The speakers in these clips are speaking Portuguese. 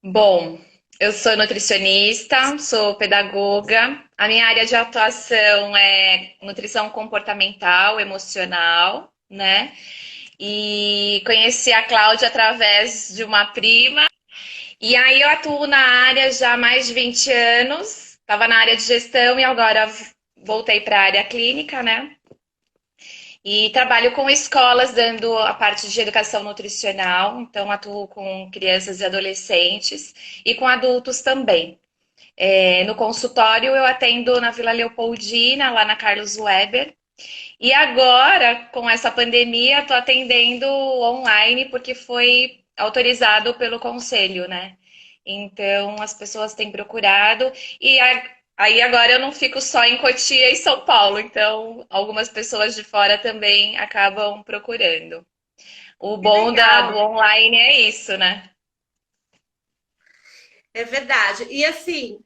Bom, eu sou nutricionista, sou pedagoga. A minha área de atuação é nutrição comportamental, emocional, né? E conheci a Cláudia através de uma prima. E aí eu atuo na área já há mais de 20 anos. Estava na área de gestão e agora voltei para a área clínica, né? E trabalho com escolas dando a parte de educação nutricional, então atuo com crianças e adolescentes e com adultos também. No consultório eu atendo na Vila Leopoldina, lá na Carlos Weber. E agora, com essa pandemia, estou atendendo online porque foi autorizado pelo conselho, né? Então as pessoas têm procurado e aí agora eu não fico só em Cotia e São Paulo, então algumas pessoas de fora também acabam procurando. O Que bom do legal, online é isso, né? é verdade. E assim,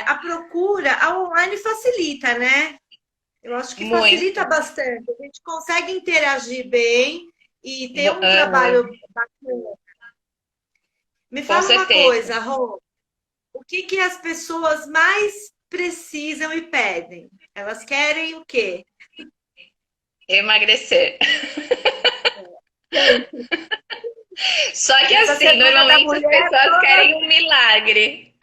a procura, a online facilita, né? Eu acho que facilita Muito. bastante. A gente consegue interagir bem e ter um Aham, trabalho bacana. Me com fala uma certeza. coisa, Rô, o que que as pessoas mais precisam e pedem? Elas querem o quê? Emagrecer. Gente, Só que essa assim, semana da normalmente as mulher pessoas toda, querem um milagre.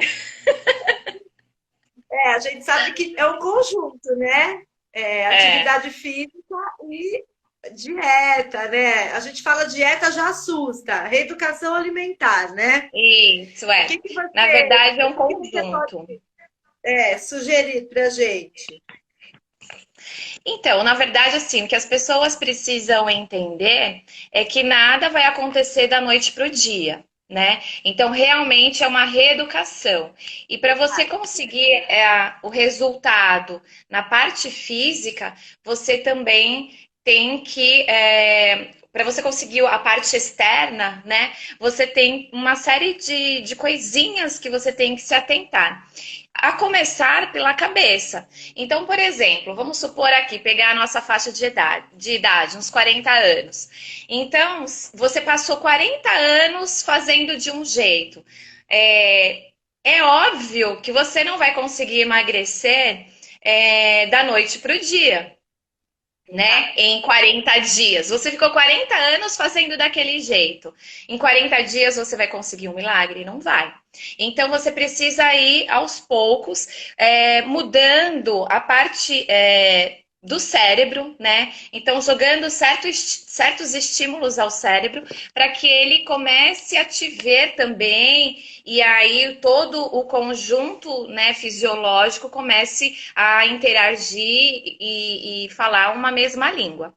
a gente sabe que é um conjunto, né? É, Atividade física e dieta, né? A gente fala dieta já assusta, reeducação alimentar, né? isso O é. que que Na você, verdade, é o um que que você pode, conjunto. sugerir para gente? Então, na verdade, assim, o que as pessoas precisam entender é que nada vai acontecer da noite para o dia, né? Então, realmente é uma reeducação. E para você conseguir o resultado na parte física, você também tem que. Para você conseguir a parte externa, né? Você tem uma série de coisinhas que você tem que se atentar. A começar pela cabeça. Então, por exemplo, vamos supor aqui, pegar a nossa faixa de idade, uns 40 anos. Então, você passou 40 anos fazendo de um jeito. É, é óbvio que você não vai conseguir emagrecer da noite para o dia, Tá. né? Em 40 dias. Você ficou 40 anos fazendo daquele jeito. Em 40 dias você vai conseguir um milagre? Não vai. Então você precisa ir aos poucos, mudando a parte do cérebro, né? Então jogando certos estímulos ao cérebro para que ele comece a te ver também e aí todo o conjunto, né, fisiológico comece a interagir e falar uma mesma língua.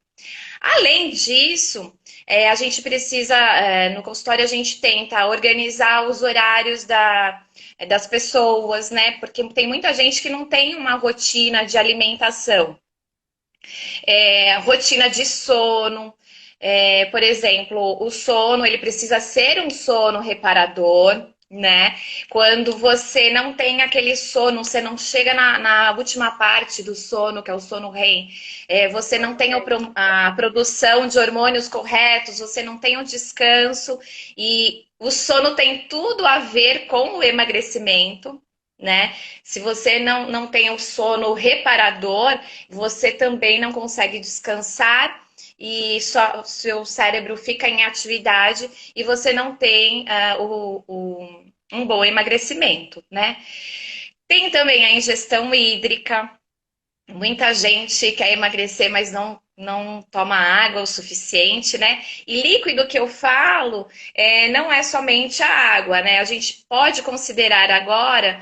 Além disso, a gente precisa, no consultório, a gente tenta organizar os horários das pessoas, né? Porque tem muita gente que não tem uma rotina de alimentação, rotina de sono. Por exemplo, o sono, ele precisa ser um sono reparador, né? Quando você não tem aquele sono, você não chega na última parte do sono, que é o sono REM, você não tem a produção de hormônios corretos, você não tem o descanso, e o sono tem tudo a ver com o emagrecimento, né? Se você não tem o sono reparador, você também não consegue descansar e só seu cérebro fica em atividade e você não tem um bom emagrecimento, né? Tem também a ingestão hídrica. Muita gente quer emagrecer, mas não toma água o suficiente, né? E líquido que eu falo não é somente a água, né? A gente pode considerar agora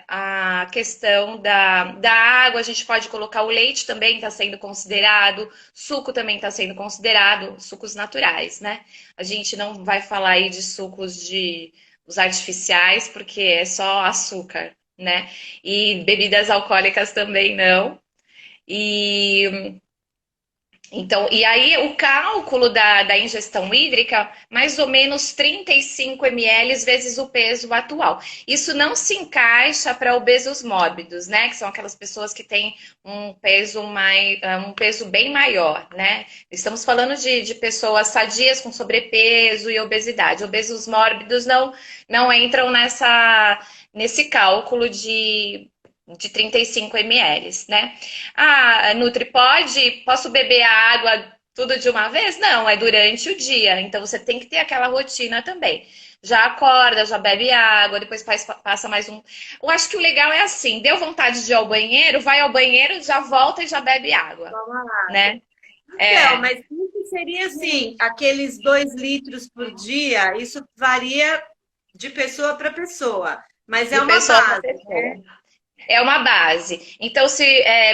a questão da água, a gente pode colocar o leite também está sendo considerado, suco também está sendo considerado, sucos naturais, né? A gente não vai falar aí de sucos de os artificiais, porque é só açúcar, né? E bebidas alcoólicas também não. E Então, e aí o cálculo da ingestão hídrica, mais ou menos 35 ml vezes o peso atual. Isso não se encaixa para obesos mórbidos, né? Que são aquelas pessoas que têm um peso bem maior, né? Estamos falando de pessoas sadias com sobrepeso e obesidade. Obesos mórbidos não entram nesse cálculo de 35 ml, né? Ah, Nutri, posso beber a água tudo de uma vez? Não, é durante o dia. Então você tem que ter aquela rotina também. Já acorda, já bebe água, depois passa mais um. Eu acho que o legal é assim: deu vontade de ir ao banheiro, vai ao banheiro, já volta e já bebe água, Toma água. né? Então, É, mas isso seria assim, aqueles 2 litros por dia, isso varia de pessoa para pessoa, mas é de uma pessoa para base, pessoa. né? É uma base. Então,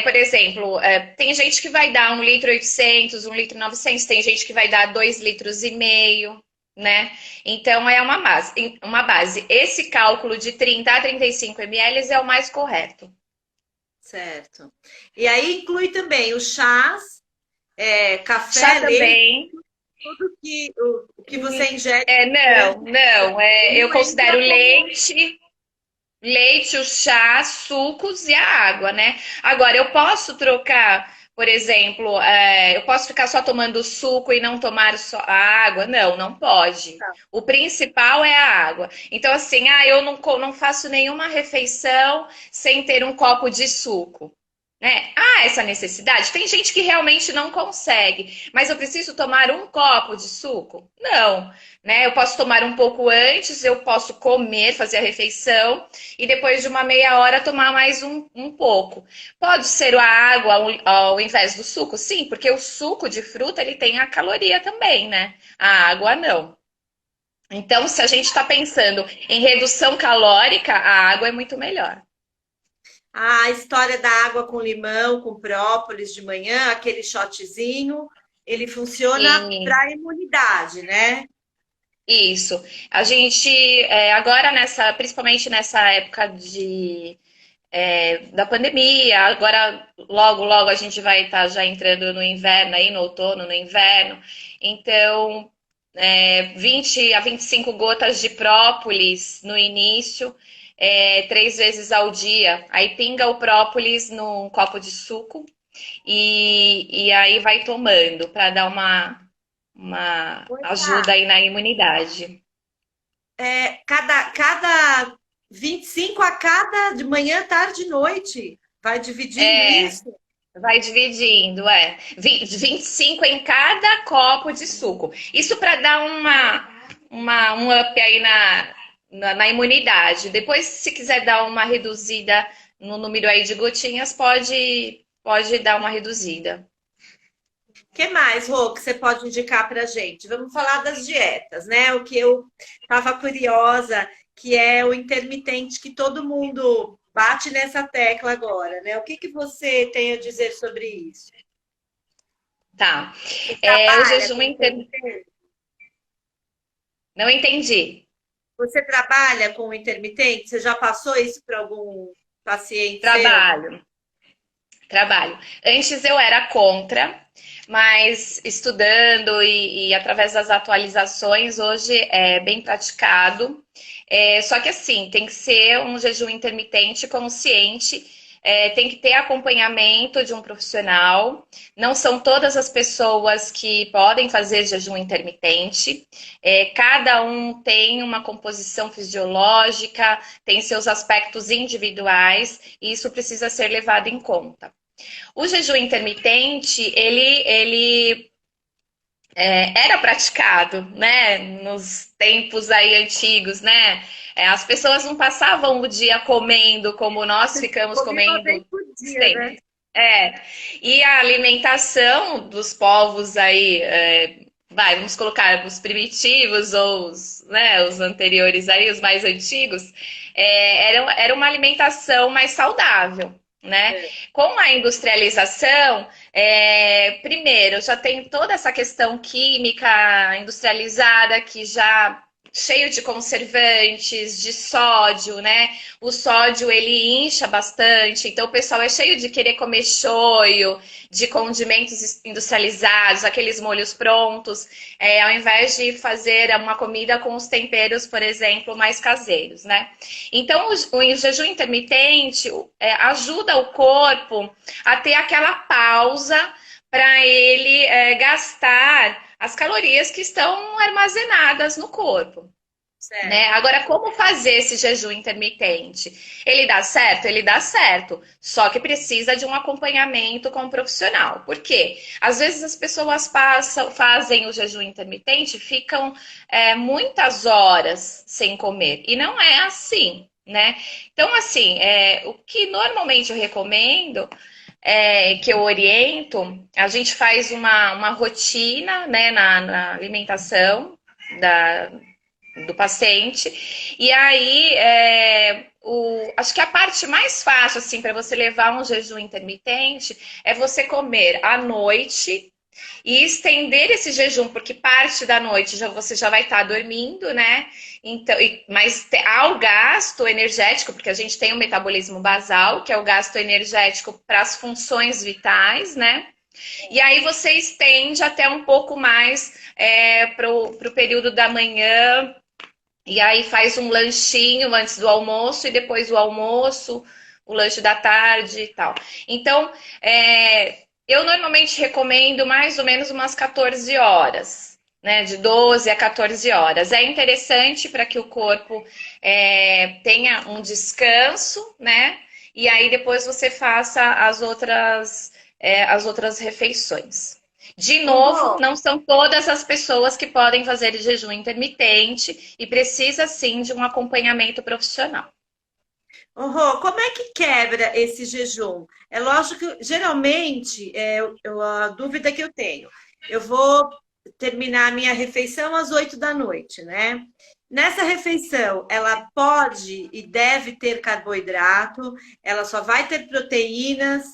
por exemplo, tem gente que vai dar 1,8 litro, 1,9 litro, tem gente que vai dar 2,5 litros, né? Então, é uma base. Uma base. Esse cálculo de 30 a 35 ml é o mais correto. Certo. E aí inclui também os chás, Chá café, leite, também. tudo o que você ingere Não, durante não. Eu não considero entra como. leite, o chá, sucos e a água, né? Agora, eu posso trocar, por exemplo, eu posso ficar só tomando suco e não tomar só a água? Não, não pode. O principal é a água. Então, assim, eu não faço nenhuma refeição sem ter um copo de suco. Né? Há essa necessidade? Tem gente que realmente não consegue, mas eu preciso tomar um copo de suco? Não, né? Eu posso tomar um pouco antes, eu posso comer, fazer a refeição e depois de uma meia hora tomar mais um pouco. Pode ser a água ao invés do suco? Sim, porque o suco de fruta ele tem a caloria também, né? A água não. Então, se a gente está pensando em redução calórica, a água é muito melhor. A história da água com limão, com própolis de manhã, aquele shotzinho, ele funciona E para a imunidade, né? isso. A gente agora principalmente nessa época da pandemia, agora logo logo a gente vai estar já entrando no inverno aí, no outono, no inverno. Então, 20 a 25 gotas de própolis no início, 3 vezes ao dia. Aí pinga o própolis num copo de suco e aí vai tomando para dar uma Pois ajuda tá. aí na imunidade. Cada 25 a cada de manhã, tarde e noite. Vai dividindo É, isso? vai dividindo, 25 em cada copo de suco. Isso para dar um up aí na imunidade. Depois, se quiser dar uma reduzida no número aí de gotinhas, pode dar uma reduzida. O que mais, Rô, que você pode indicar para gente? Vamos falar das dietas, né? O que eu estava curiosa, que é o intermitente, que todo mundo bate nessa tecla agora, né? O que que você tem a dizer sobre isso? Tá. Você O trabalha jejum com intermitente? Não entendi. Você trabalha com intermitente? Você já passou isso para algum paciente seu? Trabalho. Trabalho. Antes eu era contra, mas estudando e através das atualizações, hoje é bem praticado. Só que assim, tem que ser um jejum intermitente consciente, tem que ter acompanhamento de um profissional. Não são todas as pessoas que podem fazer jejum intermitente. Cada um tem uma composição fisiológica, tem seus aspectos individuais, e isso precisa ser levado em conta. O jejum intermitente, ele era praticado, né, nos tempos aí antigos, né? As pessoas não passavam o dia comendo como nós ficamos Comi uma vez comendo por dia, né? sempre. É, e a alimentação dos povos aí, vamos colocar os primitivos ou os anteriores aí, os mais antigos, era uma alimentação mais saudável, né? É. Com a industrialização, primeiro, já tem toda essa questão química industrializada que já cheio de conservantes, de sódio, né? O sódio ele incha bastante, então o pessoal é cheio de querer comer shoyu, de condimentos industrializados, aqueles molhos prontos, ao invés de fazer uma comida com os temperos, por exemplo, mais caseiros, né? Então o jejum intermitente ajuda o corpo a ter aquela pausa para ele gastar as calorias que estão armazenadas no corpo. Né? Agora, como fazer esse jejum intermitente? Ele dá certo? Ele dá certo. Só que precisa de um acompanhamento com um profissional. Por quê? Às vezes as pessoas fazem o jejum intermitente, ficam muitas horas sem comer. E não é assim, né? Então, assim, o que normalmente eu recomendo que eu oriento, a gente faz uma rotina, né, na alimentação do paciente, e aí acho que a parte mais fácil assim para você levar um jejum intermitente é você comer à noite e estender esse jejum, porque parte da noite você já vai estar dormindo, né? Então, mas há o gasto energético, porque a gente tem o metabolismo basal, que é o gasto energético para as funções vitais, né? E aí você estende até um pouco mais para o período da manhã, e aí faz um lanchinho antes do almoço e depois do almoço, o lanche da tarde e tal. Então, eu normalmente recomendo mais ou menos umas 14 horas, né? De 12 a 14 horas. É interessante para que o corpo tenha um descanso, né? E aí depois você faça as outras refeições. De novo, não são todas as pessoas que podem fazer jejum intermitente e precisa sim de um acompanhamento profissional. Rô, como é que quebra esse jejum? É lógico que, geralmente, a dúvida que eu tenho, eu vou terminar a minha refeição às 8 da noite, né? Nessa refeição, ela pode e deve ter carboidrato, ela só vai ter proteínas,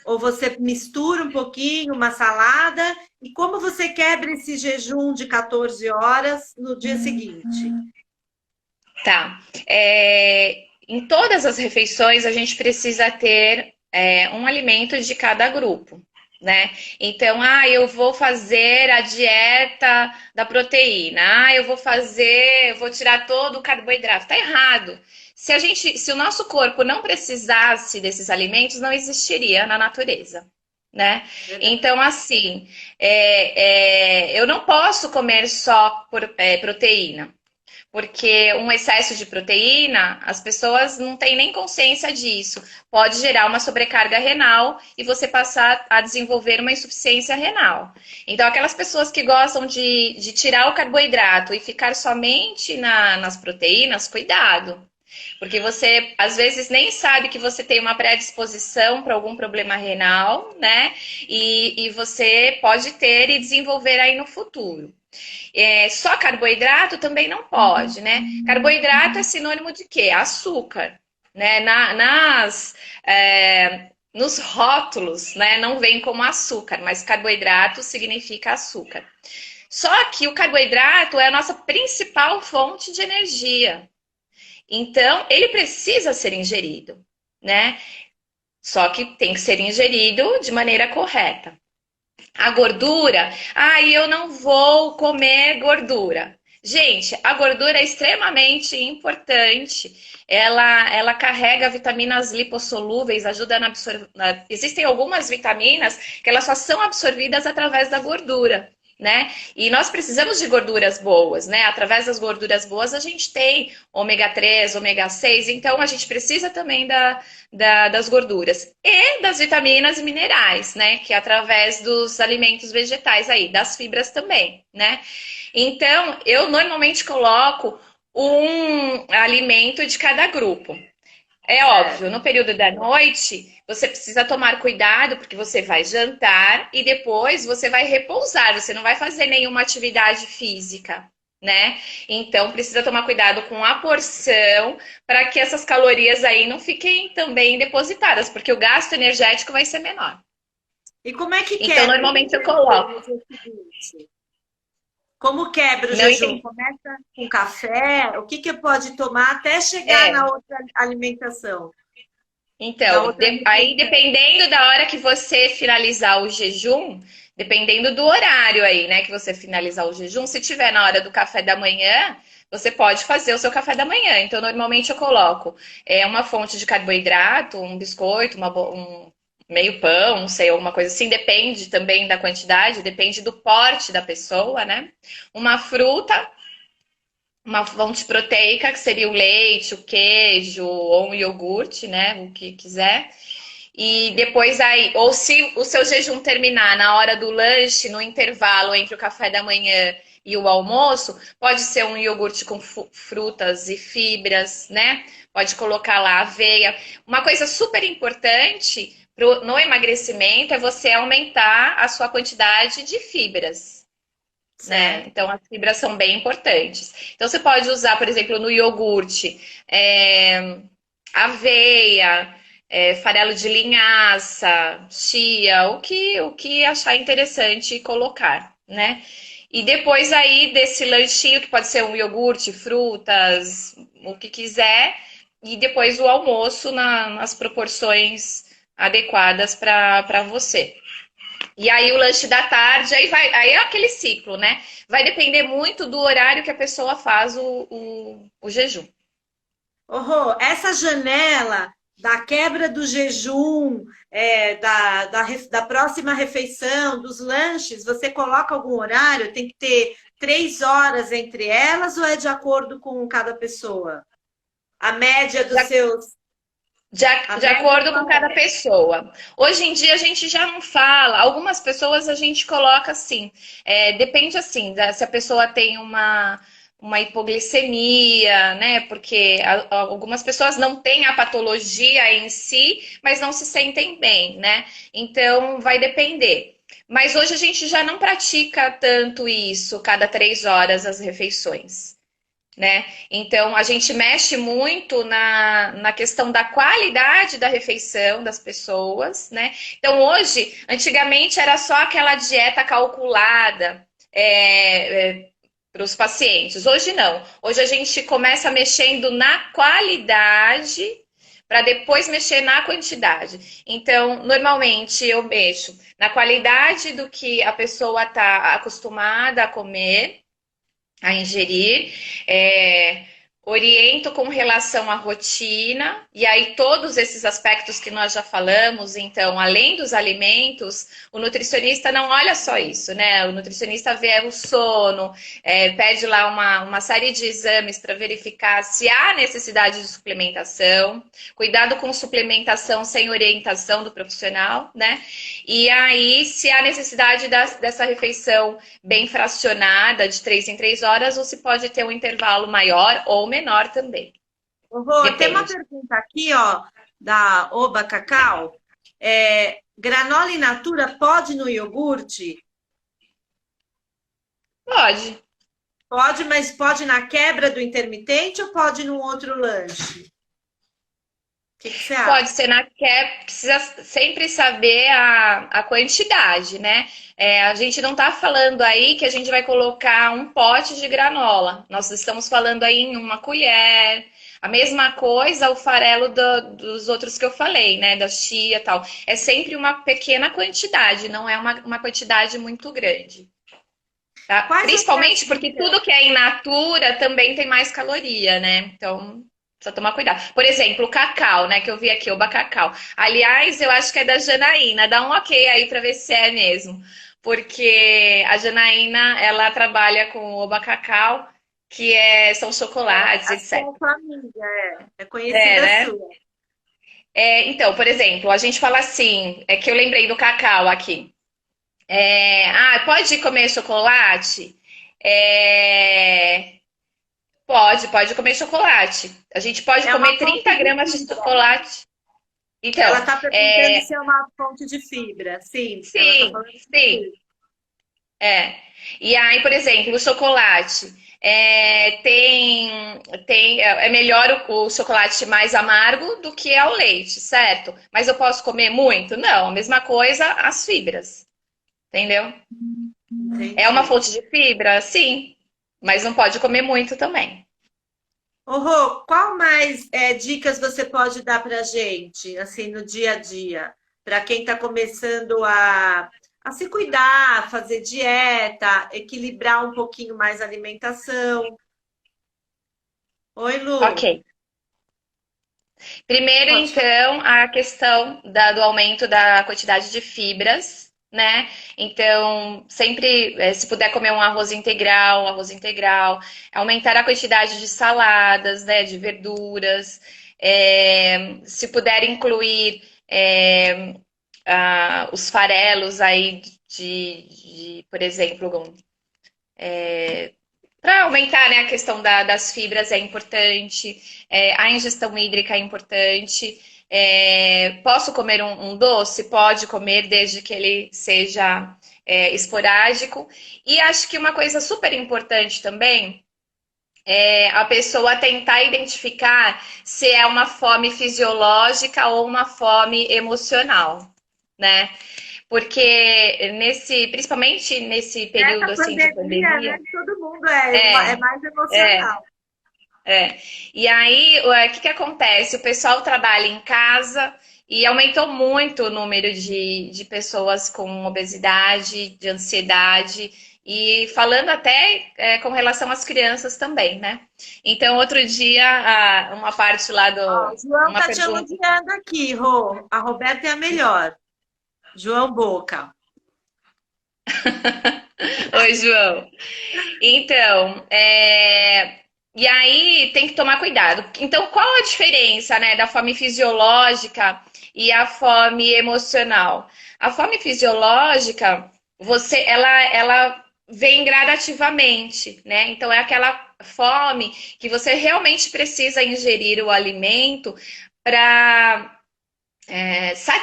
ou você mistura um pouquinho, uma salada, e como você quebra esse jejum de 14 horas no dia seguinte? Tá. Em todas as refeições, a gente precisa ter um alimento de cada grupo, né? Então, eu vou fazer a dieta da proteína, eu vou tirar todo o carboidrato. Tá errado. Se o nosso corpo não precisasse desses alimentos, não existiria na natureza, né? Então, assim, eu não posso comer só proteína. Porque um excesso de proteína, as pessoas não têm nem consciência disso. Pode gerar uma sobrecarga renal e você passar a desenvolver uma insuficiência renal. Então, aquelas pessoas que gostam de tirar o carboidrato e ficar somente nas proteínas, cuidado. Porque você, às vezes, nem sabe que você tem uma predisposição para algum problema renal, né? E você pode ter e desenvolver aí no futuro. Só carboidrato também não pode, né? Carboidrato é sinônimo de quê? Açúcar, né? Nos rótulos, né? Não vem como açúcar, mas carboidrato significa açúcar. Só que o carboidrato é a nossa principal fonte de energia. Então, ele precisa ser ingerido, né? Só que tem que ser ingerido de maneira correta. A gordura, eu não vou comer gordura. Gente, a gordura é extremamente importante. Ela carrega vitaminas lipossolúveis, ajuda na absorção. Existem algumas vitaminas que elas só são absorvidas através da gordura, né? E nós precisamos de gorduras boas, né? Através das gorduras boas a gente tem ômega 3, ômega 6, então a gente precisa também das gorduras e das vitaminas e minerais, né? Que é através dos alimentos vegetais aí, das fibras também, né? Então, eu normalmente coloco um alimento de cada grupo. É óbvio, no período da noite, você precisa tomar cuidado, porque você vai jantar e depois você vai repousar, você não vai fazer nenhuma atividade física, né? Então, precisa tomar cuidado com a porção para que essas calorias aí não fiquem também depositadas, porque o gasto energético vai ser menor. E como é que Então, normalmente eu coloco. Como quebra o Não jejum? entendi. Começa com café? O que que pode tomar até chegar É, na outra alimentação? Na então, outra aí refeição? dependendo da hora que você finalizar o jejum, dependendo do horário aí, né, que você finalizar o jejum, se tiver na hora do café da manhã, você pode fazer o seu café da manhã. Então, normalmente eu coloco uma fonte de carboidrato, um biscoito, um meio pão, não sei, alguma coisa assim, depende também da quantidade, depende do porte da pessoa, né? Uma fruta, uma fonte proteica, que seria o leite, o queijo ou um iogurte, né? O que quiser. E depois aí, ou se o seu jejum terminar na hora do lanche, no intervalo entre o café da manhã e o almoço, pode ser um iogurte com frutas e fibras, né? Pode colocar lá aveia. Uma coisa super importante no emagrecimento é você aumentar a sua quantidade de fibras, né? Certo. Então, as fibras são bem importantes. Então, você pode usar, por exemplo, no iogurte, aveia, farelo de linhaça, chia, o que achar interessante colocar, né? E depois aí desse lanchinho, que pode ser um iogurte, frutas, o que quiser, e depois o almoço nas proporções adequadas para você. E aí o lanche da tarde, aí é aquele ciclo, né? Vai depender muito do horário que a pessoa faz o jejum. Ô, Rô, essa janela da quebra do jejum, da próxima refeição, dos lanches, você coloca algum horário? Tem que ter 3 horas entre elas ou é de acordo com cada pessoa? A média dos seus. A De média acordo com qual cada é? pessoa. Hoje em dia a gente já não fala, algumas pessoas a gente coloca assim, depende assim, se a pessoa tem uma hipoglicemia, né? Porque algumas pessoas não têm a patologia em si, mas não se sentem bem, né? Então vai depender. Mas hoje a gente já não pratica tanto isso, cada 3 horas as refeições, né? Então, a gente mexe muito na questão da qualidade da refeição das pessoas, né? Então, hoje, antigamente era só aquela dieta calculada para os pacientes. Hoje não. Hoje a gente começa mexendo na qualidade para depois mexer na quantidade. Então, normalmente eu mexo na qualidade do que a pessoa está acostumada a comer, a ingerir, oriento com relação à rotina, e aí todos esses aspectos que nós já falamos, então, além dos alimentos, o nutricionista não olha só isso, né? O nutricionista vê o sono, pede lá uma série de exames para verificar se há necessidade de suplementação, cuidado com suplementação sem orientação do profissional, né? E aí, se há necessidade dessa refeição bem fracionada, de 3 em 3 horas, ou se pode ter um intervalo maior ou menor também. Ô, Rô, tem uma Depende. pergunta aqui, ó, da Oba Cacau. Granola in natura pode no iogurte? Pode. Pode, mas pode na quebra do intermitente ou pode num outro lanche? O que que você Pode acha? ser na cap, precisa sempre saber a quantidade, né? A gente não está falando aí que a gente vai colocar um pote de granola. Nós estamos falando aí em uma colher. A mesma coisa o farelo dos outros que eu falei, né? Da chia e tal. É sempre uma pequena quantidade, não é uma quantidade muito grande. Tá? Quais as Principalmente porque cafeínas? tudo que é in natura também tem mais caloria, né? Então, precisa tomar cuidado. Por exemplo, o cacau, né? Que eu vi aqui, o bacacau. Aliás, eu acho que é da Janaína. Dá um ok aí para ver se é mesmo. Porque a Janaína, ela trabalha com o bacacau, são chocolates, A sua etc. família é É, conhecida né? sua. Então, por exemplo, a gente fala assim, é que eu lembrei do cacau aqui. Pode comer chocolate? É, pode comer chocolate. A gente pode É uma comer fonte 30 de gramas de fibra. chocolate. Ela Então, está perguntando se é uma fonte de fibra. Sim, ela está sim, falando que sim, sim. é. E aí, por exemplo, o chocolate. É melhor o chocolate mais amargo do que é o leite, certo? Mas eu posso comer muito? Não, a mesma coisa as fibras, entendeu? É uma Entendi. fonte de fibra? Sim, mas não pode comer muito também. Ô, Rô, qual mais dicas você pode dar para gente, assim, no dia a dia, para quem está começando a se cuidar, fazer dieta, equilibrar um pouquinho mais a alimentação? Oi, Lu. Ok. Primeiro, Pode falar. então, a questão do aumento da quantidade de fibras, né? Então, sempre, se puder comer um arroz integral, aumentar a quantidade de saladas, né? De verduras, se puder incluir os farelos aí por exemplo, para aumentar, né, a questão das fibras é importante, a ingestão hídrica é importante. Posso comer um doce? Pode comer, desde que ele seja esporádico. E acho que uma coisa super importante também é a pessoa tentar identificar se é uma fome fisiológica ou uma fome emocional, né? Porque principalmente nesse período Nessa assim de pandemia, pandemia, né, todo mundo é é, mais é, emocional. é. E aí, o que que acontece? O pessoal trabalha em casa e aumentou muito o número de pessoas com obesidade, de ansiedade, e falando até com relação às crianças também, né? Então, outro dia, uma parte lá Ó, do. o João Uma tá te pergunta. elogiando aqui, Rô. A Roberta é a melhor. João Boca. Oi, João. Então, e aí tem que tomar cuidado. Então, qual a diferença, né, da fome fisiológica e a fome emocional? A fome fisiológica, ela vem gradativamente, né? Então, é aquela fome que você realmente precisa ingerir o alimento para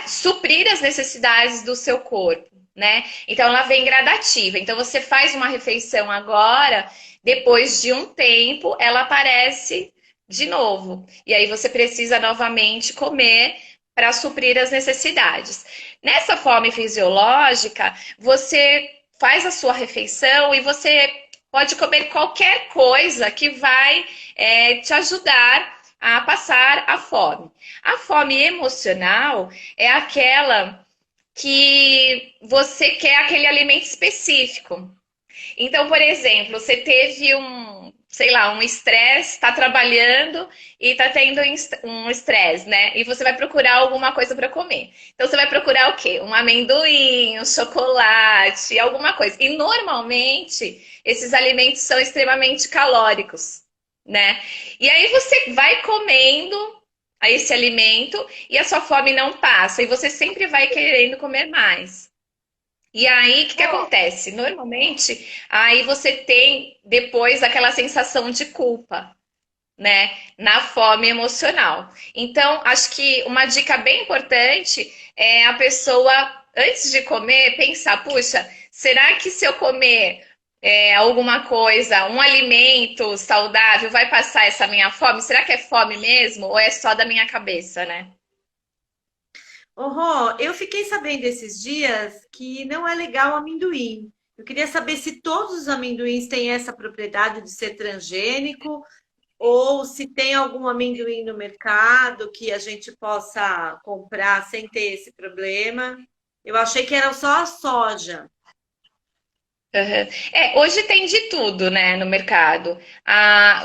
suprir as necessidades do seu corpo, né? Então ela vem gradativa. Então você faz uma refeição agora, depois de um tempo ela aparece de novo. E aí você precisa novamente comer para suprir as necessidades. Nessa fome fisiológica, você faz a sua refeição e você pode comer qualquer coisa que vai te ajudar a passar a fome. A fome emocional é aquela que você quer aquele alimento específico. Então, por exemplo, você teve sei lá, um estresse, está trabalhando e está tendo um estresse, né? E você vai procurar alguma coisa para comer. Então, você vai procurar o quê? Um amendoim, um chocolate, alguma coisa. E normalmente, esses alimentos são extremamente calóricos, né? E aí você vai comendo a esse alimento e a sua fome não passa e você sempre vai querendo comer mais. E aí, o que que acontece? Normalmente, aí você tem depois aquela sensação de culpa, né? Na fome emocional. Então, acho que uma dica bem importante é a pessoa, antes de comer, pensar: puxa, será que se eu comer alguma coisa, um alimento saudável, vai passar essa minha fome? Será que é fome mesmo? Ou é só da minha cabeça, né? Ô, Rô, eu fiquei sabendo esses dias que não é legal o amendoim. Eu queria saber se todos os amendoins têm essa propriedade de ser transgênico ou se tem algum amendoim no mercado que a gente possa comprar sem ter esse problema. Eu achei que era só a soja. Aham. Hoje tem de tudo, né, no mercado.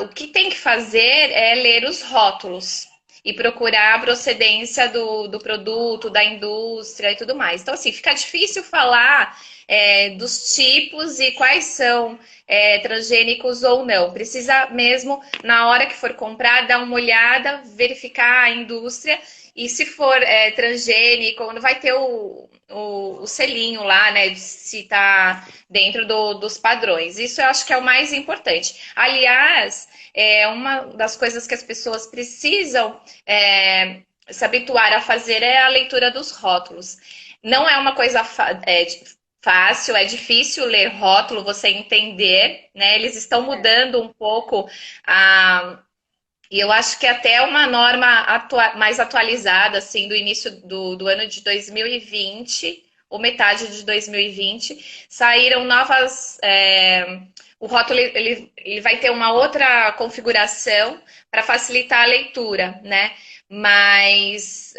O que tem que fazer é ler os rótulos e procurar a procedência do produto, da indústria e tudo mais. Então, assim, fica difícil falar dos tipos e quais são transgênicos ou não. Precisa mesmo, na hora que for comprar, dar uma olhada, verificar a indústria e se for transgênico, não vai ter o selinho lá, né, de se tá dentro dos padrões. Isso eu acho que é o mais importante. Aliás, uma das coisas que as pessoas precisam se habituar a fazer é a leitura dos rótulos. Não é uma coisa fácil, é difícil ler rótulo, você entender, né? Eles estão mudando um pouco a. E eu acho que até uma norma mais atualizada, assim, do início do ano de 2020, ou metade de 2020, saíram novas. O rótulo ele vai ter uma outra configuração para facilitar a leitura, né? Mas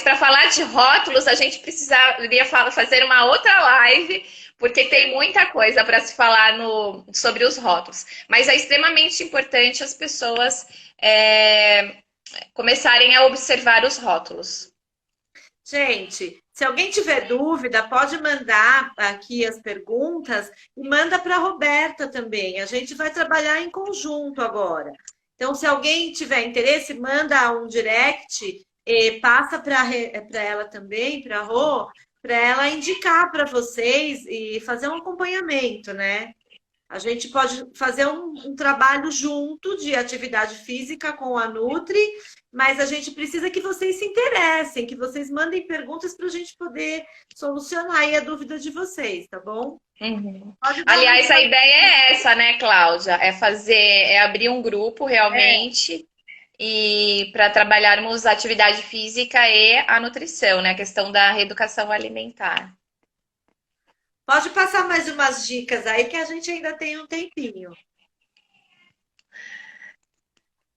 para falar de rótulos, a gente precisaria fazer uma outra live, porque tem muita coisa para se falar sobre os rótulos. Mas é extremamente importante as pessoas começarem a observar os rótulos. Gente, se alguém tiver dúvida, pode mandar aqui as perguntas e manda para a Roberta também. A gente vai trabalhar em conjunto agora. Então, se alguém tiver interesse, manda um direct e passa para ela também, para a Rô, para ela indicar para vocês e fazer um acompanhamento, né? A gente pode fazer um trabalho junto de atividade física com a Nutri, mas a gente precisa que vocês se interessem, que vocês mandem perguntas para a gente poder solucionar aí a dúvida de vocês, tá bom? Uhum. Aliás, a ideia é essa, né, Cláudia? É abrir um grupo realmente e para trabalharmos a atividade física e a nutrição, né? A questão da reeducação alimentar. Pode passar mais umas dicas aí que a gente ainda tem um tempinho.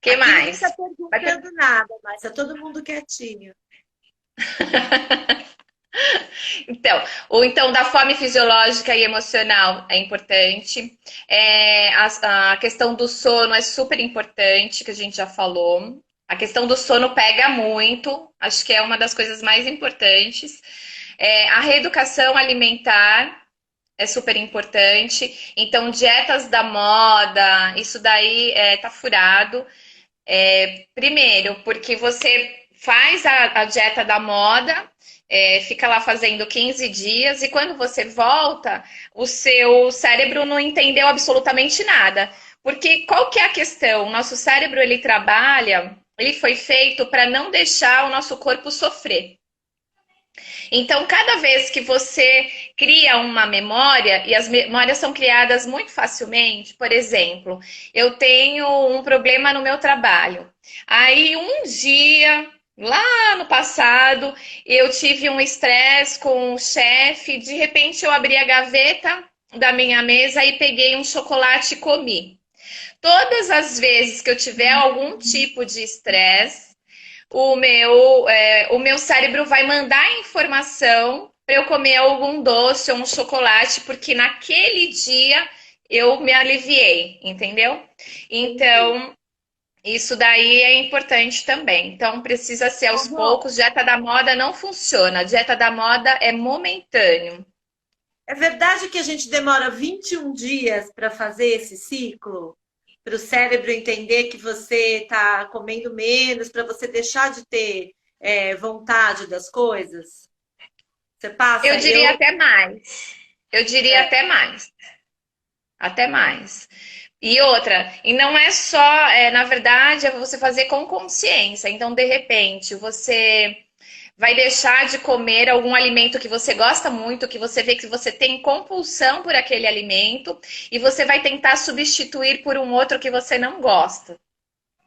Que mais? Não está perguntando nada, mas está todo mundo quietinho. Então, da fome fisiológica e emocional é importante. A questão do sono é super importante, que a gente já falou. A questão do sono pega muito, acho que é uma das coisas mais importantes. A reeducação alimentar é super importante. Então, dietas da moda, isso daí tá furado. Primeiro, porque você faz a dieta da moda, fica lá fazendo 15 dias, e quando você volta, o seu cérebro não entendeu absolutamente nada. Porque qual que é a questão? O nosso cérebro, ele foi feito para não deixar o nosso corpo sofrer. Então, cada vez que você cria uma memória, e as memórias são criadas muito facilmente, por exemplo, eu tenho um problema no meu trabalho. Aí, um dia, lá no passado, eu tive um estresse com o chefe, de repente eu abri a gaveta da minha mesa e peguei um chocolate e comi. Todas as vezes que eu tiver algum tipo de estresse, o meu cérebro vai mandar informação para eu comer algum doce ou um chocolate, porque naquele dia eu me aliviei, entendeu? Então, isso daí é importante também. Então, precisa ser aos poucos. Dieta da moda não funciona. A dieta da moda é momentâneo. É verdade que a gente demora 21 dias para fazer esse ciclo? Para o cérebro entender que você está comendo menos, para você deixar de ter vontade das coisas? Você passa? Eu diria até mais. Eu diria até mais. Até mais. E outra, e não é só, na verdade, é você fazer com consciência. Então, de repente, você vai deixar de comer algum alimento que você gosta muito, que você vê que você tem compulsão por aquele alimento, e você vai tentar substituir por um outro que você não gosta,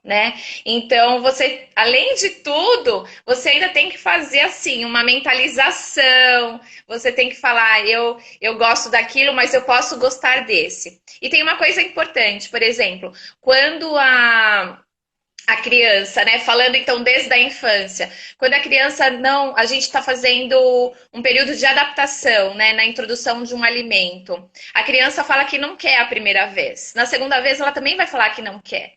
né? Então, você, além de tudo, você ainda tem que fazer, assim, uma mentalização, você tem que falar, eu gosto daquilo, mas eu posso gostar desse. E tem uma coisa importante, por exemplo, quando a criança, né? Falando então desde a infância, quando a criança não, a gente está fazendo um período de adaptação, né? Na introdução de um alimento. A criança fala que não quer a primeira vez. Na segunda vez ela também vai falar que não quer.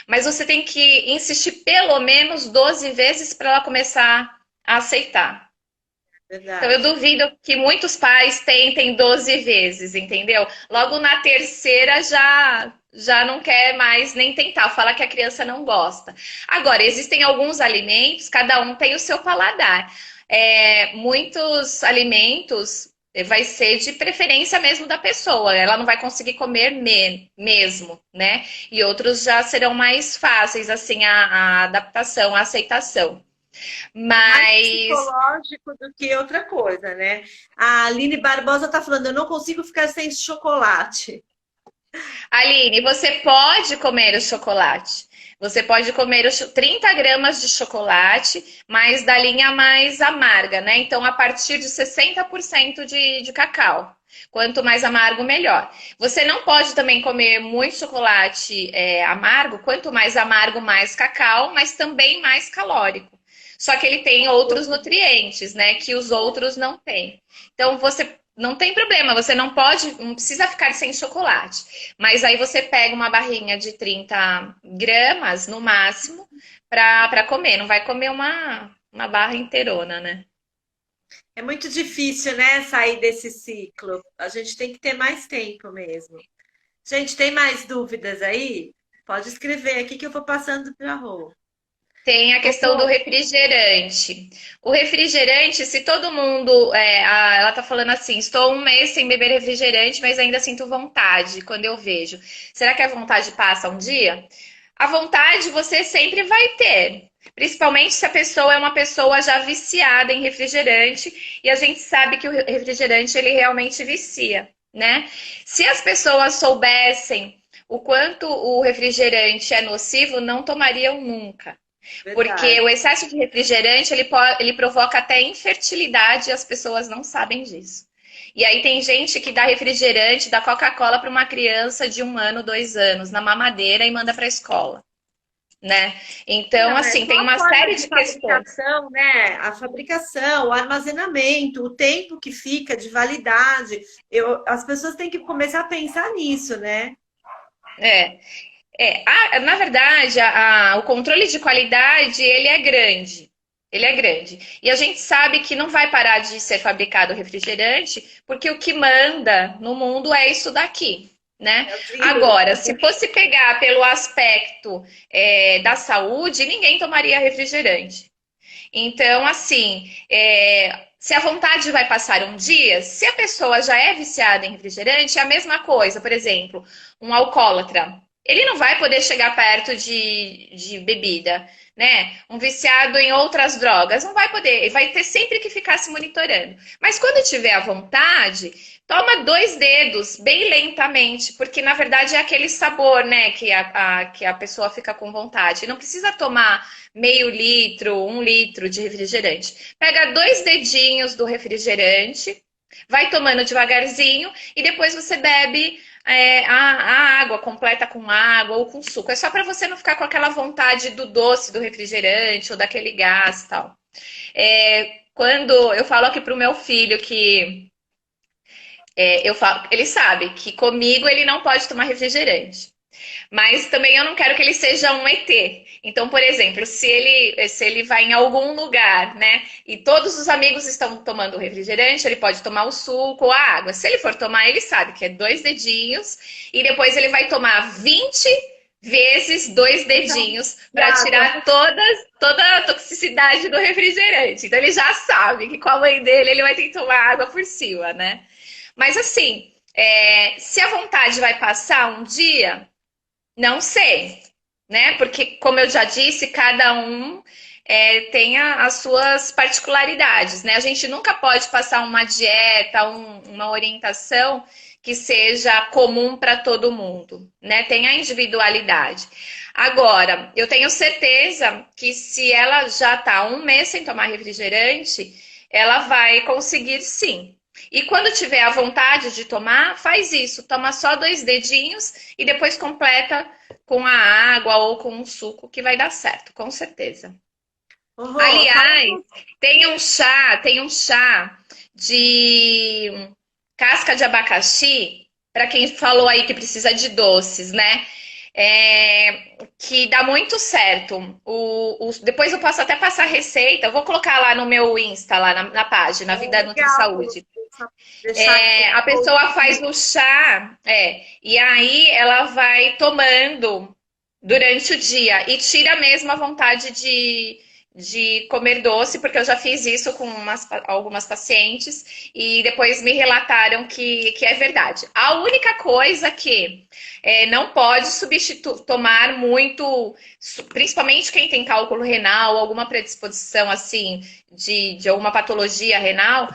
Mas você tem que insistir pelo menos 12 vezes para ela começar a aceitar. Verdade. Então eu duvido que muitos pais tentem 12 vezes, entendeu? Logo na terceira já não quer mais nem tentar, fala que a criança não gosta. Agora, existem alguns alimentos, cada um tem o seu paladar. Muitos alimentos vai ser de preferência mesmo da pessoa, ela não vai conseguir comer mesmo, né? E outros já serão mais fáceis, assim, a adaptação, a aceitação. Mais psicológico do que outra coisa, né? A Aline Barbosa tá falando, eu não consigo ficar sem chocolate. Aline, você pode comer o chocolate, Você pode comer 30 gramas de chocolate, mas da linha mais amarga, né? Então, a partir de 60% de cacau. Quanto mais amargo, melhor. Você não pode também comer muito chocolate amargo. Quanto mais amargo, mais cacau, mas também mais calórico. Só que ele tem outros nutrientes, né? Que os outros não têm. Então, você não tem problema, você não precisa ficar sem chocolate. Mas aí você pega uma barrinha de 30 gramas no máximo para comer. Não vai comer uma barra inteirona, né? É muito difícil, né, sair desse ciclo. A gente tem que ter mais tempo mesmo. Gente, tem mais dúvidas aí? Pode escrever aqui que eu vou passando para a Rô. Tem a questão do refrigerante. O refrigerante, se todo mundo. Ela tá falando assim: estou um mês sem beber refrigerante, mas ainda sinto vontade quando eu vejo. Será que a vontade passa um dia? A vontade você sempre vai ter. Principalmente se a pessoa é uma pessoa já viciada em refrigerante. E a gente sabe que o refrigerante ele realmente vicia, né? Se as pessoas soubessem o quanto o refrigerante é nocivo, não tomariam nunca. Porque Verdade. o excesso de refrigerante, ele provoca até infertilidade e as pessoas não sabem disso. E aí tem gente que dá refrigerante, dá Coca-Cola para uma criança de 1 ano, 2 anos, na mamadeira e manda para a escola, né? Então, Não, é assim, só tem a uma forma série de de questões. fabricação, né? A fabricação, o armazenamento, o tempo que fica de validade. As pessoas têm que começar a pensar nisso, né? É, na verdade, o controle de qualidade, ele é grande. Ele é grande. E a gente sabe que não vai parar de ser fabricado refrigerante, porque o que manda no mundo é isso daqui, né? É o dinheiro. Agora, se fosse pegar pelo aspecto da saúde, ninguém tomaria refrigerante. Então, assim, se a vontade vai passar um dia, se a pessoa já é viciada em refrigerante, é a mesma coisa. Por exemplo, um alcoólatra. Ele não vai poder chegar perto de bebida, né? Um viciado em outras drogas, não vai poder. Ele vai ter sempre que ficar se monitorando. Mas quando tiver a vontade, toma 2 dedos, bem lentamente, porque na verdade é aquele sabor, né, que a pessoa fica com vontade. Não precisa tomar meio litro, 1 litro de refrigerante. Pega 2 dedinhos do refrigerante, vai tomando devagarzinho e depois você bebe a água, completa com água ou com suco. É só para você não ficar com aquela vontade do doce do refrigerante ou daquele gás e tal. Quando eu falo aqui pro meu filho que eu falo, ele sabe que comigo ele não pode tomar refrigerante. Mas também eu não quero que ele seja um ET. Então, por exemplo, se ele vai em algum lugar, né, e todos os amigos estão tomando refrigerante, ele pode tomar o suco ou a água. Se ele for tomar, ele sabe que é 2 dedinhos e depois ele vai tomar 20 vezes 2 dedinhos para tirar toda a toxicidade do refrigerante. Então ele já sabe que com a mãe dele ele vai ter que tomar água por cima, né? Mas assim, se a vontade vai passar um dia, não sei, né? Porque, como eu já disse, cada um tem as suas particularidades, né? A gente nunca pode passar uma dieta, uma orientação que seja comum para todo mundo, né? Tem a individualidade. Agora, eu tenho certeza que se ela já está um mês sem tomar refrigerante, ela vai conseguir sim. E quando tiver a vontade de tomar, faz isso. Toma só 2 dedinhos e depois completa com a água ou com um suco que vai dar certo, com certeza. Ô, Rô, fala Aliás, tem um chá de casca de abacaxi, para quem falou aí que precisa de doces, né? Que dá muito certo. Depois eu posso até passar a receita, eu vou colocar lá no meu Insta, lá na página Vida Nutri legal, Saúde. deixar A pessoa faz o chá, e aí ela vai tomando durante o dia e tira mesmo a vontade de comer doce, porque eu já fiz isso com algumas pacientes e depois me relataram que é verdade. A única coisa que não pode tomar muito, principalmente quem tem cálculo renal, alguma predisposição assim de alguma patologia renal,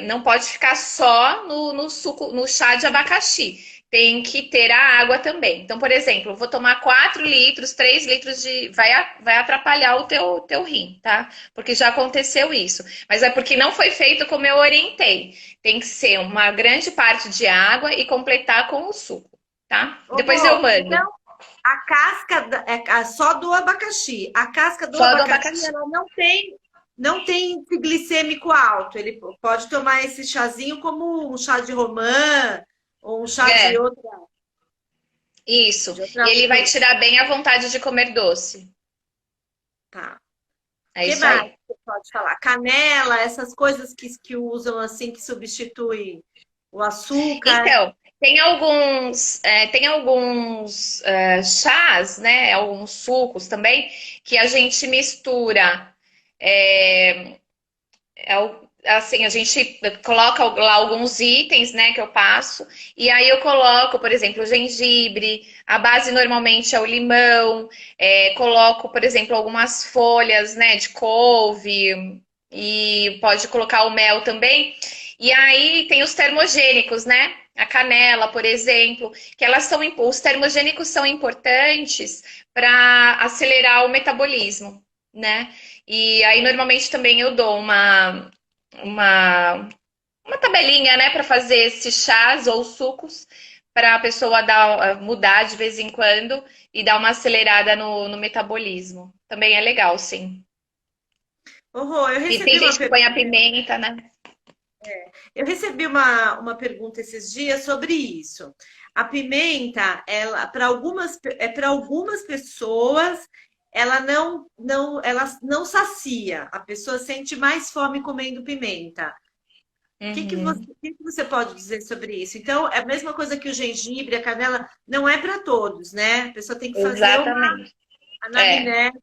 não pode ficar só no suco, no chá de abacaxi. tem que ter a água também. Então, por exemplo, eu vou tomar 4 litros, 3 litros de. Vai atrapalhar o teu rim, tá? Porque já aconteceu isso. Mas é porque não foi feito como eu orientei. Tem que ser uma grande parte de água e completar com o suco, tá? Ô, Depois eu Rô, mando. então, a casca só do abacaxi. A casca do Só do abacaxi, abacaxi. ela não tem índice glicêmico alto. Ele pode tomar esse chazinho como um chá de romã ou um chá de É, outra, isso. de E outra ele vai fruta. tirar bem a vontade de comer doce. Tá. O É que isso mais aí. você pode falar? Canela, essas coisas que usam assim, que substituem o açúcar. Então, tem alguns chás, né? Alguns sucos também, que a gente mistura. É, assim, a gente coloca lá alguns itens, né, que eu passo, e aí eu coloco, por exemplo, o gengibre, a base normalmente é o limão, coloco, por exemplo, algumas folhas, né, de couve, e pode colocar o mel também. E aí tem os termogênicos, né? A canela, por exemplo, que os termogênicos são importantes para acelerar o metabolismo, né? E aí normalmente também eu dou uma, uma tabelinha, né, para fazer esses chás ou sucos para a pessoa mudar de vez em quando e dar uma acelerada no metabolismo. Também é legal, sim. Ô, Rô, eu E tem recebi uma gente que põe a pergunta. pimenta, né? Eu recebi uma pergunta esses dias sobre isso. A pimenta, ela para algumas pessoas, ela não sacia. A pessoa sente mais fome comendo pimenta. Uhum. O que que você pode dizer sobre isso? Então, é a mesma coisa que o gengibre, a canela, não é para todos, né? A pessoa tem que fazer uma Exatamente. É. anamnese.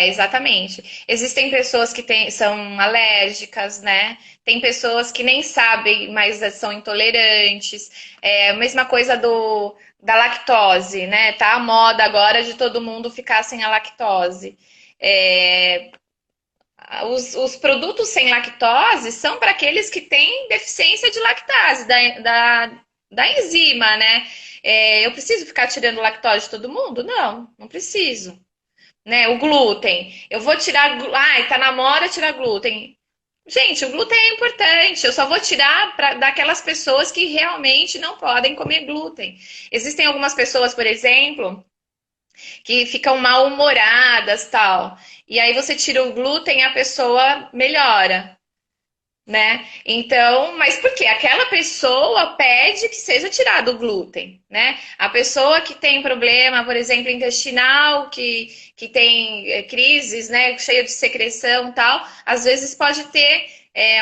Exatamente. Existem pessoas que são alérgicas, né? Tem pessoas que nem sabem, mas são intolerantes. É a mesma coisa da lactose, né? Tá a moda agora de todo mundo ficar sem a lactose. É, os produtos sem lactose são para aqueles que têm deficiência de lactase, da enzima, né? Eu preciso ficar tirando lactose de todo mundo? Não, não preciso, né? O glúten. Eu vou tirar. Ai, tá na moda tirar glúten. Gente, o glúten é importante. Eu só vou tirar daquelas pessoas que realmente não podem comer glúten. Existem algumas pessoas, por exemplo, que ficam mal-humoradas, tal. E aí você tira o glúten e a pessoa melhora, né? Então, mas por quê? Aquela pessoa pede que seja tirado o glúten, né? A pessoa que tem problema, por exemplo, intestinal, que tem crises, né, cheia de secreção e tal, às vezes pode ter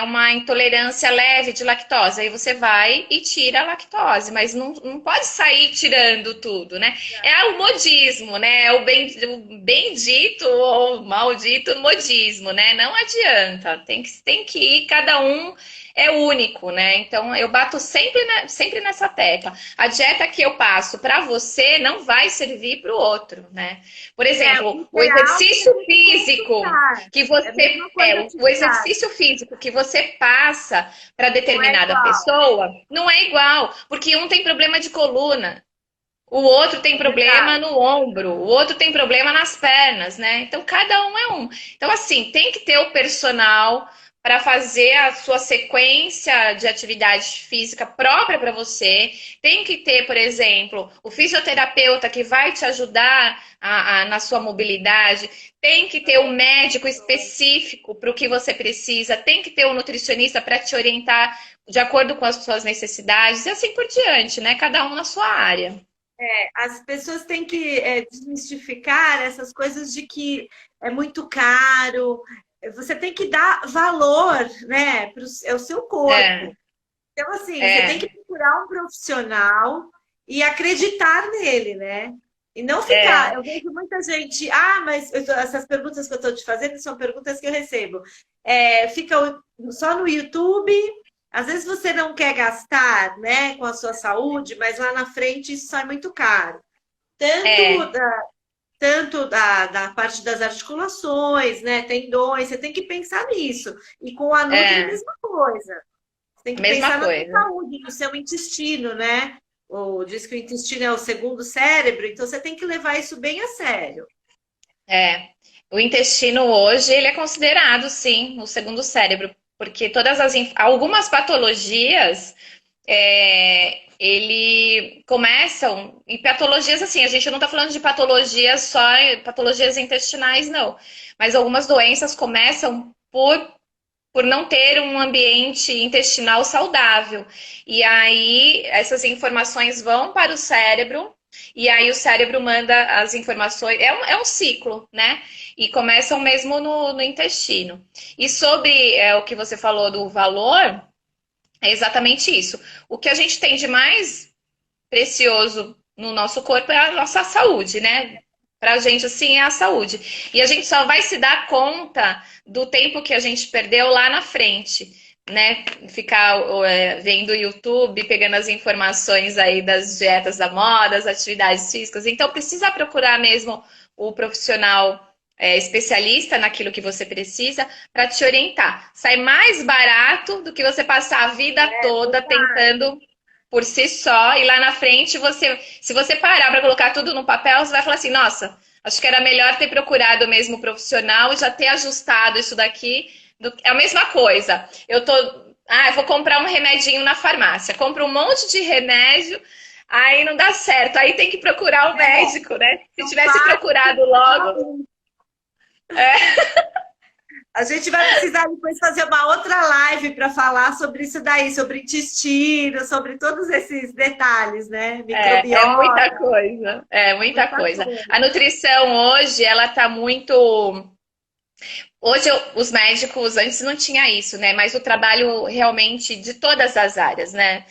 uma intolerância leve de lactose. Aí você vai e tira a lactose, mas não pode sair tirando tudo, né? É o modismo, né? É o bendito ou maldito modismo, né? Não adianta. Tem que ir, cada um é único, né? Então eu bato sempre nessa tecla. A dieta que eu passo para você não vai servir para o outro, né? Por O exemplo, o ideal exercício seria físico consultar. que É a mesma coisa o tipo, exercício físico que você passa para não é determinada igual. pessoa não é igual, porque um tem problema de coluna, o outro tem É problema verdade. no ombro, o outro tem problema nas pernas, né? Então cada um é um. Então assim, tem que ter o personal para fazer a sua sequência de atividade física própria para você. Tem que ter, por exemplo, o fisioterapeuta que vai te ajudar na sua mobilidade. Tem que ter um médico específico para o que você precisa. Tem que ter um nutricionista para te orientar de acordo com as suas necessidades e assim por diante, né? Cada um na sua área. As pessoas têm que desmistificar essas coisas de que é muito caro. Você tem que dar valor, né, para o seu É, corpo. Então, assim, você tem que é, procurar um profissional e acreditar nele, né? E não ficar. é, Eu vejo muita gente. Mas essas perguntas que eu estou te fazendo são perguntas que eu recebo. Fica só no YouTube. Às vezes você não quer gastar, né, com a sua saúde, mas lá na frente isso sai muito caro. Tanto é, da, tanto da parte das articulações, né, tendões, você tem que pensar nisso. E com a Nutri, a é. mesma coisa. Você tem que Mesma pensar na sua coisa. saúde, no seu intestino, né? diz que o intestino é o segundo cérebro, então você tem que levar isso bem a sério. É, o intestino hoje ele é considerado, sim, o segundo cérebro, porque algumas patologias ele começam e patologias assim, a gente não está falando de patologias só patologias intestinais, não, mas algumas doenças começam por não ter um ambiente intestinal saudável. E aí essas informações vão para o cérebro, e aí o cérebro manda as informações. É um ciclo, né? E começam mesmo no intestino. E sobre o que você falou do valor, é exatamente isso. O que a gente tem de mais precioso no nosso corpo é a nossa saúde, né? Pra gente, assim, é a saúde. E a gente só vai se dar conta do tempo que a gente perdeu lá na frente, né? Ficar vendo o YouTube, pegando as informações aí das dietas da moda, das atividades físicas. Então, precisa procurar mesmo o profissional especialista naquilo que você precisa para te orientar. Sai mais barato do que você passar a vida toda tentando por si só, e lá na frente se você parar para colocar tudo no papel, você vai falar assim, nossa, acho que era melhor ter procurado o mesmo profissional e já ter ajustado isso daqui. É a mesma coisa. Eu vou comprar um remedinho na farmácia, compro um monte de remédio, aí não dá certo, aí tem que procurar o médico, né? Se tivesse procurado logo. A gente vai precisar depois fazer uma outra live para falar sobre isso daí, sobre intestino, sobre todos esses detalhes, né? É muita coisa. É muita coisa. A nutrição hoje, ela tá muito. Hoje os médicos, antes não tinha isso, né? Mas o trabalho realmente de todas as áreas, né?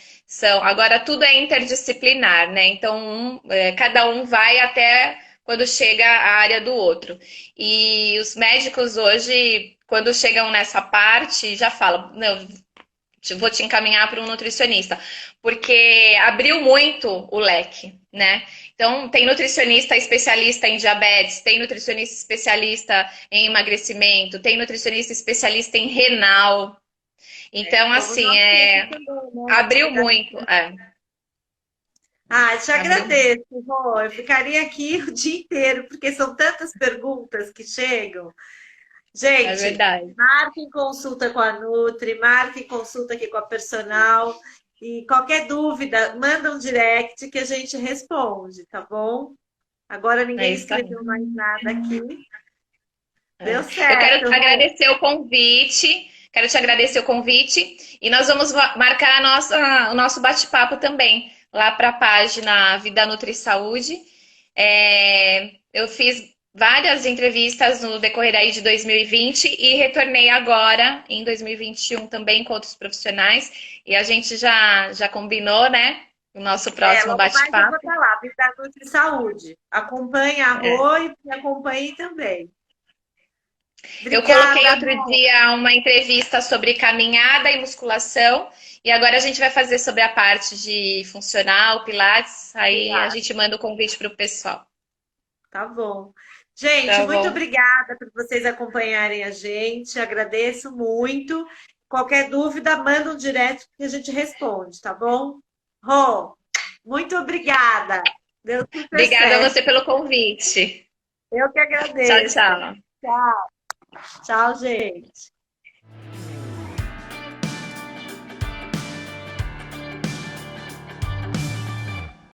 Agora tudo é interdisciplinar, né? Então cada um vai até quando chega a área do outro. E os médicos hoje, quando chegam nessa parte, já falam, não, vou te encaminhar para um nutricionista, porque abriu muito o leque, né? Então, tem nutricionista especialista em diabetes, tem nutricionista especialista em emagrecimento, tem nutricionista especialista em renal. Então, assim, abriu muito. Te agradeço, Rô. Eu ficaria aqui o dia inteiro, porque são tantas perguntas que chegam. Gente, é verdade. Marquem consulta com a Nutri, marquem consulta aqui com a personal. E qualquer dúvida, manda um direct que a gente responde, tá bom? Agora ninguém escreveu mais nada aqui. Deu certo. Eu quero agradecer o convite. Quero te agradecer o convite. E nós vamos marcar o nosso bate-papo também, lá para a página Vida Nutri Saúde. Eu fiz várias entrevistas no decorrer aí de 2020 e retornei agora em 2021 também com outros profissionais. E a gente já combinou, né? O nosso próximo bate-papo. Vou lá, Vida Nutri Saúde. Acompanhe a Rô e me acompanhe também. Obrigada, eu coloquei outro dia uma entrevista sobre caminhada e musculação. E agora a gente vai fazer sobre a parte de funcional, pilates. Aí a gente manda o convite para o pessoal. Tá bom. Gente, muito obrigada por vocês acompanharem a gente. Agradeço muito. Qualquer dúvida, manda um direto que a gente responde, tá bom? Rô, muito obrigada. Deu super obrigada certo. a você pelo convite. Eu que agradeço. Tchau, tchau. Tchau. Tchau, gente.